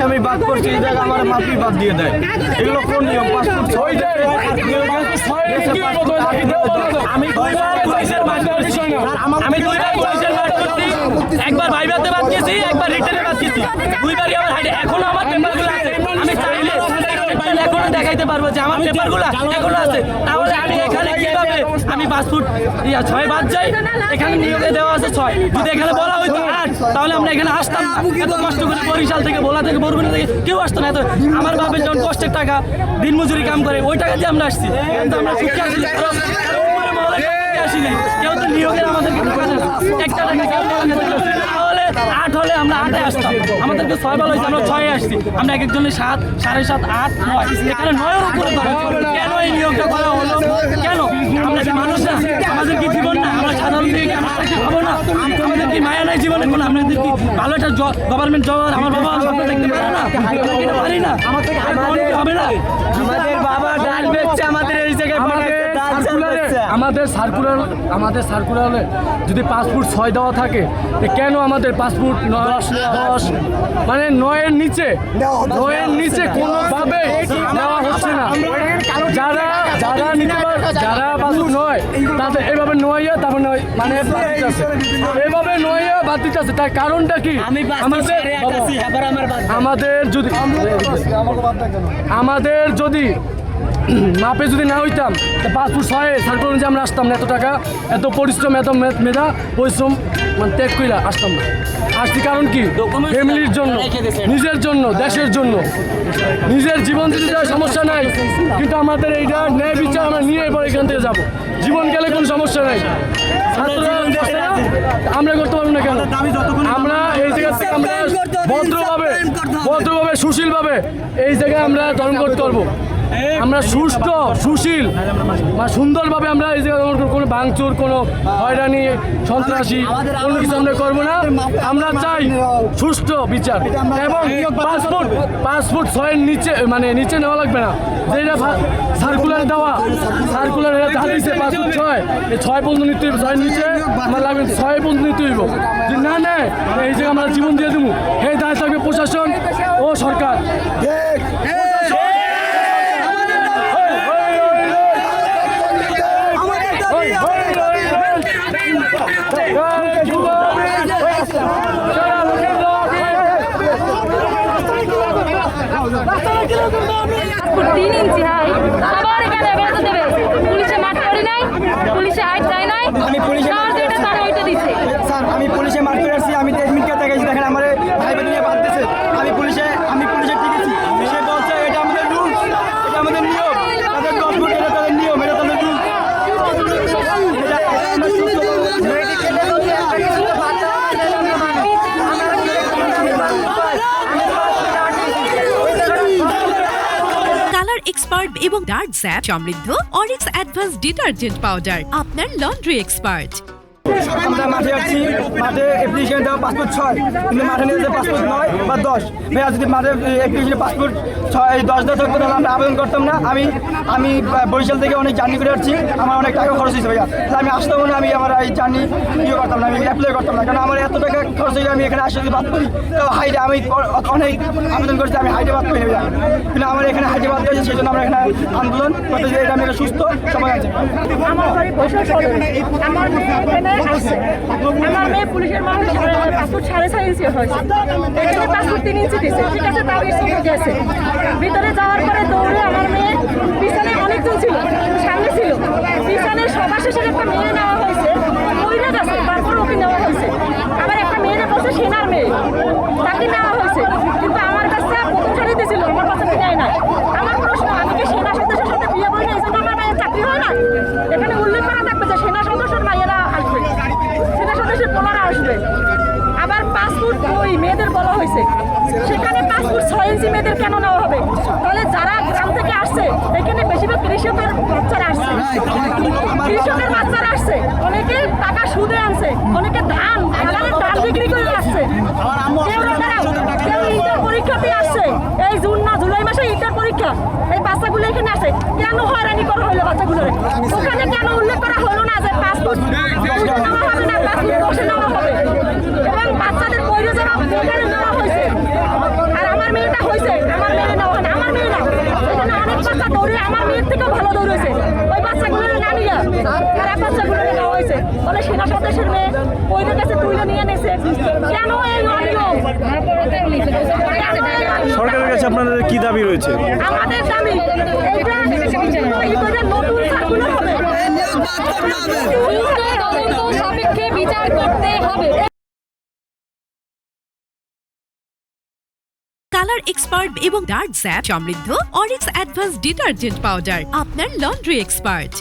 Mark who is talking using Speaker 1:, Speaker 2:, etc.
Speaker 1: আমি বাদ করছি, এই জায়গায় আমার মাফি বাদ দিয়ে দেয়। এগুলো কোন নিয়ম? পাসপোর্ট
Speaker 2: আমি দুইবার পুলিশের মাঠ করছি, একবার ভাইভাতে বাদ গেছি, একবার রিটার্নে বাদ গেছি, দুইবারই আমার হাইডে। এখনো আমার পেপারগুলো আছে, আমি চাইলে এখনো দেখাইতে পারবো যে আমার পেপারগুলো এখনো আছে। তাহলে আমি এখানে কিভাবে আমি পাসপোর্ট 6 বাদ যাই, এখানে নিয়োগে দেওয়া আছে 6। যদি এখানে বলা হয়তো 8, তাহলে আমরা এখানে আসতাম না। এত কষ্ট করে বরিশাল থেকে, ভোলা থেকে, বরগুনা থেকে কেউ আসতো না। এত আমার বাপের যখন কষ্টের টাকা দিন মজুরি কাম করে, ওই টাকা দিয়ে আমরা আসছি। কিন্তু আমরা সুখে আসি, আসি নাই। কেউ তো নিয়োগের আমাদেরকে একটা টাকা তাহলে 8 হলে আমরা 8-এ আসতাম। আমাদেরকে 6 বলা হয়েছে, আমরা 6-এ আসছি। আমরা এক একজনের 7, 7.5, 8, 9, এখানে 9-এর উপরে কেন এই নিয়োগটা করা হলো? কেন? আমরা কি মানুষ না? আমাদের কি জীবন না? আমরা সাধারণ দিকে আমরা কি ভাবো না? আমাদের কি মায়া নাই জীবনে? কোনো আপনাদের কি ভালো একটা গভর্নমেন্ট জব আমার বাবা স্বপ্ন দেখতে পারে না? পারি না, আমাদের হবে না। আমাদের বাবা ডাল বেচছে, আমাদের এই জায়গায়
Speaker 3: আমাদের সার্কুলারে যদি পাসপোর্ট 6 দেওয়া থাকে, কেন আমাদের পাসপোর্ট 10 মানে 9-এর নিচে কোনোভাবে দেওয়া হচ্ছে না। যারা নিতে পারে, যারা পাসপোর্ট 9 তাদের এভাবে 9 তারপর 9 মানে এভাবে 9 বাদ দিতে আছে। তার কারণটা কি? আমাদের যদি মাপে যদি না হইতাম, পাসপোর্ট 6 সার্কুলার অনুযায়ী আমরা আসতাম না। এত টাকা, এত পরিশ্রম, এত মেধা পরিশ্রম মানে ত্যাগ কইরা আসতাম না। আসছি কারণ কি? ফ্যামিলির জন্য, নিজের জন্য, দেশের জন্য। নিজের জীবন দিতে যাওয়ার সমস্যা নাই, কিন্তু আমাদের এইটা ন্যায় বিচার আমরা নিয়ে এবার এখান থেকে যাবো। জীবন গেলে কোনো সমস্যা নাই, আমরা করতে পারবো না। কেন? আমরা এই জায়গা থেকে আমরা ভদ্রভাবে সুশীলভাবে এই জায়গায় আমরা ধর্ম করতে পারবো। আমরা সুশীল বা সুন্দরভাবে আমরা এই জায়গায় কোনো ভাঙচুর, কোনো হয়রানি, সন্ত্রাসী কোনো কিছু আমরা করবো না। আমরা চাই সুষ্ঠু বিচার এবং পাসপোর্ট 6-এর নিচে মানে নিচে নেওয়া লাগবে না। যেটা সার্কুলার দেওয়া, সার্কুলার দিচ্ছে পাসপোর্ট 6, এই 6 পর্যন্ত নিতে হইব। 6-এর নিচে আমার লাগবে 6 পর্যন্ত নিতে হইব। যদি না নেয়, এই জায়গায় আমরা জীবন দিয়ে দেবো। এই দায় থাকবে প্রশাসন ও সরকার।
Speaker 4: পাসপোর্ট 3 ইঞ্চি হাই, আবার এখানে বেরোতে দেবে। পুলিশে মাঠ করি নাই, পুলিশে হাইট চাই নাই,
Speaker 1: আমি পুলিশে
Speaker 4: যেটা তারা ওইটা দিচ্ছে।
Speaker 1: স্যার, আমি পুলিশে মার করে আসছি। আমি 10 মিনিট থেকে গেছি, দেখেন আমার ভাই বোন নিয়ে বাদ দিয়েছে। আমি পুলিশে টিকেছি। সে বলছে এটা আমাদের রুলস, এটা আমাদের নিয়ম। তাদের পাসপোর্ট, এটা তাদের নিয়ম, এটা তাদের রুলস।
Speaker 5: কালার এক্সপার্ট এবং ডার্ক জ্যাপ সমৃদ্ধ অরিক্স অ্যাডভান্স ডিটারজেন্ট পাউডার, আপনার লন্ড্রি এক্সপার্ট।
Speaker 1: আমরা মাঠে আসছি, মাঠে অ্যাপ্লিকেশন দেওয়া পাসপোর্ট 6, কিন্তু মাঠে নিয়ে পাসপোর্ট 9 বা 10। ভাইয়া যদি মাঠে অ্যাপ্লিকেশনে পাসপোর্ট 10 দেওয়া থাকতো, তাহলে আমরা আবেদন করতাম না। আমি বরিশাল থেকে অনেক জার্নি করে আসছি, আমার অনেক টাকা খরচ হয়েছে ভাইয়া। তাহলে আমি আসতাম না, আমি আমার এই জার্নি করতাম না, আমি অ্যাপ্লাই করতাম না। কারণ আমার এত টাকা খরচ হয়ে আমি এখানে আসে যদি বাদ করি, তো হাইটে আমি অনেক আবেদন করছি, আমি হাইটে বাদ করি ভাইয়া। কিন্তু আমার এখানে হাইটে বাদ করেছে, সেই জন্য আমরা এখানে আন্দোলন করতে যে এটা আমি একটা সুস্থ সমাজ আছে।
Speaker 4: আমার মেয়ে পুলিশের মানুষ পাসপোর্ট 6.5 ইঞ্চি হয়েছে, এখানে পাসপোর্ট 3 ইঞ্চি দিয়েছে। ঠিক আছে, তাও গেছে। ভিতরে যাওয়ার পরে দৌড়ে আমার মেয়ে, পিছনে অনেকজন ছিল, সামনে ছিল, পিছনে সবার শেষে একটা মেয়ে নেওয়া হয়েছে, ওইটা গেছে, তারপর ওকে নেওয়া হয়েছে। আবার একটা মেয়েরা বলছে সেনার মেয়ে, তাকে নেওয়া হয়েছে। কিন্তু আমার কাছে প্রথম সারিতে ছিল, আমার কাছে নেয় না। আমার প্রশ্ন, আমি কি সেনা সদস্যের সাথে বিয়ে করি না, এই জন্য আমার মেয়ের চাকরি হয় না? এখানে উল্লেখ করা থাকবে যে সেনা সদস্যের মায়েরা আসবে, সেনা সদস্যের পোলারা আসবে। আবার পাসপোর্ট ওই মেয়েদের বলা হয়েছে, সেখানে পাসপোর্ট 6 ইঞ্চি মেয়েদের কেন নেওয়া হবে? তাহলে যারা গ্রাম থেকে আসছে, এখানে বেশিরভাগ কৃষকের বাচ্চারা আসছে, অনেকে টাকা সুদে আনছে, অনেকে ধান বিক্রি করে আসছে, কেউ ইন্টার পরীক্ষা দিয়ে আসছে। এই জুন না জুলাই মাসে ইন্টার পরীক্ষা, এই বাচ্চাগুলো এখানে আসে। কেন হয়রানি করা হলো বাচ্চাগুলোর? ওখানে কেন উল্লেখ করা হলো না যে পাসপোর্ট নেওয়া হবে না, পাসপোর্ট বসে নেওয়া হবে? এবং বাচ্চাদের বইরে যারা এখানে নেওয়া হয়েছে, আর আমার মেয়েটা কেন এই অনিয়ম?
Speaker 6: সরকারের কাছে আপনাদের কি দাবি রয়েছে?
Speaker 4: আমাদের দাবি এটা নতুন সার্কুলার হবে, সাপেক্ষে বিচার করতে হবে।
Speaker 5: কালার এক্সপার্ট এবং ডার্ক স্যাপ সমৃদ্ধ অরিক্স অ্যাডভান্স ডিটারজেন্ট পাউডার আপনার লন্ড্রি এক্সপার্ট।